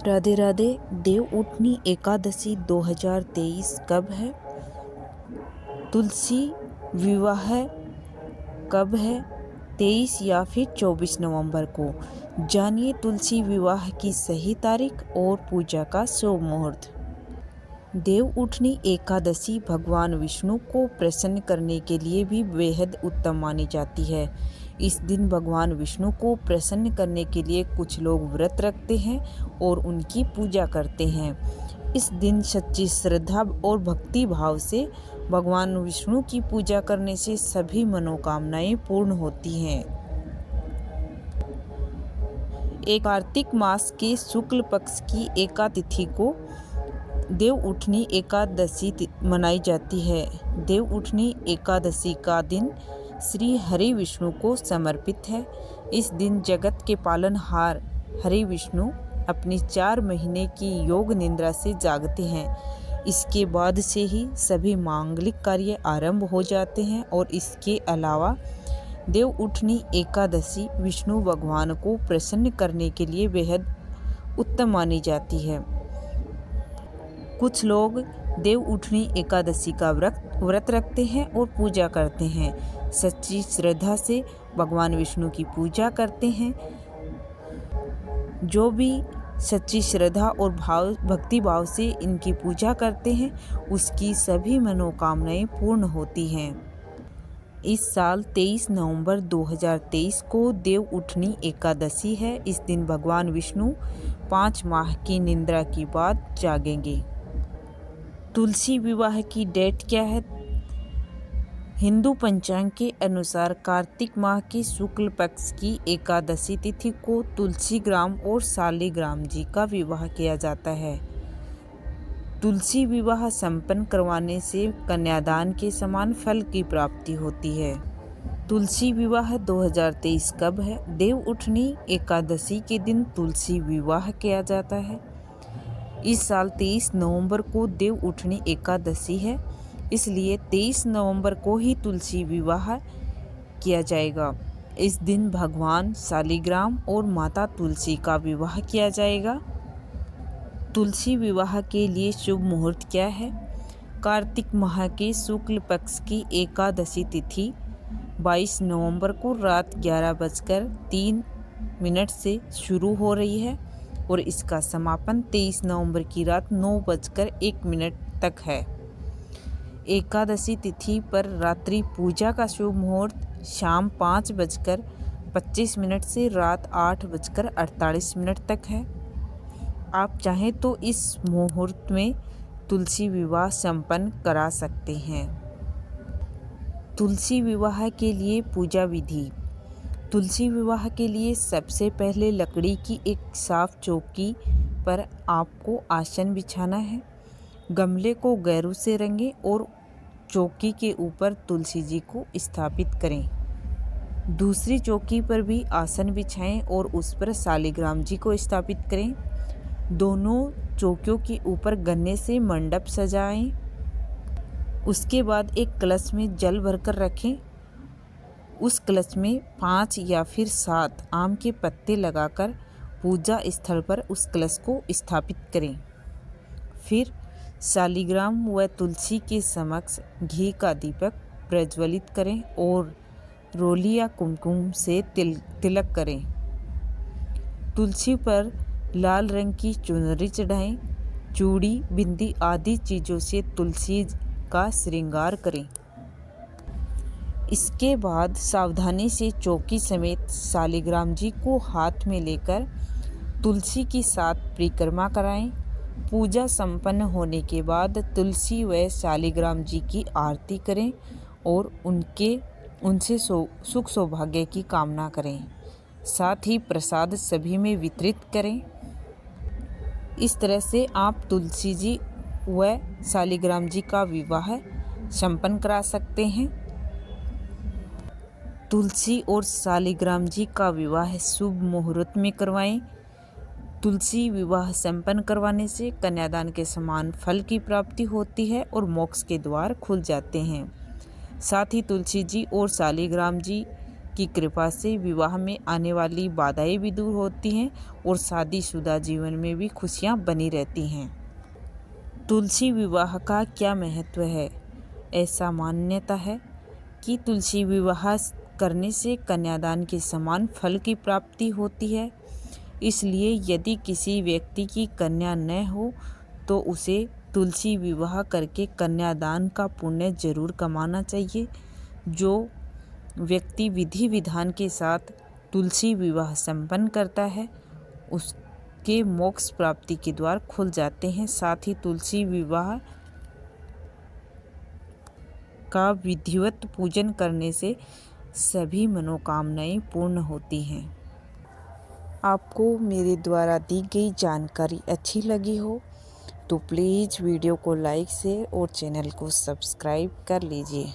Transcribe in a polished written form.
राधे राधे। देव उठनी एकादशी 2023 कब है? तुलसी विवाह कब है? 23 या फिर 24 नवंबर को। जानिए तुलसी विवाह की सही तारीख और पूजा का शुभ मुहूर्त। देव उठनी एकादशी भगवान विष्णु को प्रसन्न करने के लिए भी बेहद उत्तम मानी जाती है। इस दिन भगवान विष्णु को प्रसन्न करने के लिए कुछ लोग व्रत रखते हैं और उनकी पूजा करते हैं। इस दिन सच्ची श्रद्धा और भक्ति भाव से भगवान विष्णु की पूजा करने से सभी मनोकामनाएं पूर्ण होती हैं। एक कार्तिक मास के शुक्ल पक्ष की एकातिथि को देव उठनी एकादशी मनाई जाती है। देव उठनी एकादशी का दिन श्री हरि विष्णु को समर्पित है। इस दिन जगत के पालनहार हरि विष्णु अपनी 4 महीने की योग निद्रा से जागते हैं। इसके बाद से ही सभी मांगलिक कार्य आरंभ हो जाते हैं और इसके अलावा देव उठनी एकादशी विष्णु भगवान को प्रसन्न करने के लिए बेहद उत्तम मानी जाती है। कुछ लोग देव उठनी एकादशी का व्रत रखते हैं और पूजा करते हैं। सच्ची श्रद्धा से भगवान विष्णु की पूजा करते हैं। जो भी सच्ची श्रद्धा और भक्ति भाव से इनकी पूजा करते हैं उसकी सभी मनोकामनाएं पूर्ण होती हैं। इस साल 23 नवंबर 2023 को देव उठनी एकादशी है। इस दिन भगवान विष्णु 5 माह की निद्रा के बाद जागेंगे। तुलसी विवाह की डेट क्या है? हिंदू पंचांग के अनुसार कार्तिक माह की शुक्ल पक्ष की एकादशी तिथि को तुलसी ग्राम और शालिग्राम जी का विवाह किया जाता है। तुलसी विवाह संपन्न करवाने से कन्यादान के समान फल की प्राप्ति होती है। तुलसी विवाह 2023 कब है? देव उठनी एकादशी के दिन तुलसी विवाह किया जाता है। इस साल 23 नवंबर को देव उठनी एकादशी है, इसलिए 23 नवंबर को ही तुलसी विवाह किया जाएगा। इस दिन भगवान शालिग्राम और माता तुलसी का विवाह किया जाएगा। तुलसी विवाह के लिए शुभ मुहूर्त क्या है? कार्तिक माह के शुक्ल पक्ष की एकादशी तिथि 22 नवंबर को रात 11:03 से शुरू हो रही है और इसका समापन 23 नवंबर की रात 9:01 तक है। एकादशी तिथि पर रात्रि पूजा का शुभ मुहूर्त शाम 5:25 से रात 8:48 तक है। आप चाहें तो इस मुहूर्त में तुलसी विवाह संपन्न करा सकते हैं। तुलसी विवाह के लिए पूजा विधि। तुलसी विवाह के लिए सबसे पहले लकड़ी की एक साफ चौकी पर आपको आसन बिछाना है। गमले को गैरू से रंगें और चौकी के ऊपर तुलसी जी को स्थापित करें। दूसरी चौकी पर भी आसन बिछाएं और उस पर शालिग्राम जी को स्थापित करें। दोनों चौकियों के ऊपर गन्ने से मंडप सजाएं। उसके बाद एक कलश में जल भरकर रखें। उस कलश में 5 या फिर 7 आम के पत्ते लगाकर पूजा स्थल पर उस कलश को स्थापित करें। फिर शालिग्राम व तुलसी के समक्ष घी का दीपक प्रज्वलित करें और रोली या कुमकुम से तिलक करें। तुलसी पर लाल रंग की चुनरी चढ़ाएं। चूड़ी, बिंदी आदि चीज़ों से तुलसी का श्रृंगार करें। इसके बाद सावधानी से चौकी समेत शालिग्राम जी को हाथ में लेकर तुलसी की 7 परिक्रमा कराएं। पूजा संपन्न होने के बाद तुलसी व शालिग्राम जी की आरती करें और उनसे सुख सौभाग्य की कामना करें। साथ ही प्रसाद सभी में वितरित करें। इस तरह से आप तुलसी जी व शालिग्राम जी का विवाह संपन्न करा सकते हैं। तुलसी और शालिग्राम जी का विवाह शुभ मुहूर्त में करवाएं। तुलसी विवाह संपन्न करवाने से कन्यादान के समान फल की प्राप्ति होती है और मोक्ष के द्वार खुल जाते हैं। साथ ही तुलसी जी और शालिग्राम जी की कृपा से विवाह में आने वाली बाधाएं भी दूर होती हैं और शादीशुदा जीवन में भी खुशियां बनी रहती हैं। तुलसी विवाह का क्या महत्व है? ऐसा मान्यता है कि तुलसी विवाह करने से कन्यादान के समान फल की प्राप्ति होती है। इसलिए यदि किसी व्यक्ति की कन्या न हो तो उसे तुलसी विवाह करके कन्यादान का पुण्य जरूर कमाना चाहिए। जो व्यक्ति विधि विधान के साथ तुलसी विवाह संपन्न करता है उसके मोक्ष प्राप्ति के द्वार खुल जाते हैं। साथ ही तुलसी विवाह का विधिवत पूजन करने से सभी मनोकामनाएं पूर्ण होती हैं। आपको मेरे द्वारा दी गई जानकारी अच्छी लगी हो तो प्लीज़ वीडियो को लाइक शेयर और चैनल को सब्सक्राइब कर लीजिए।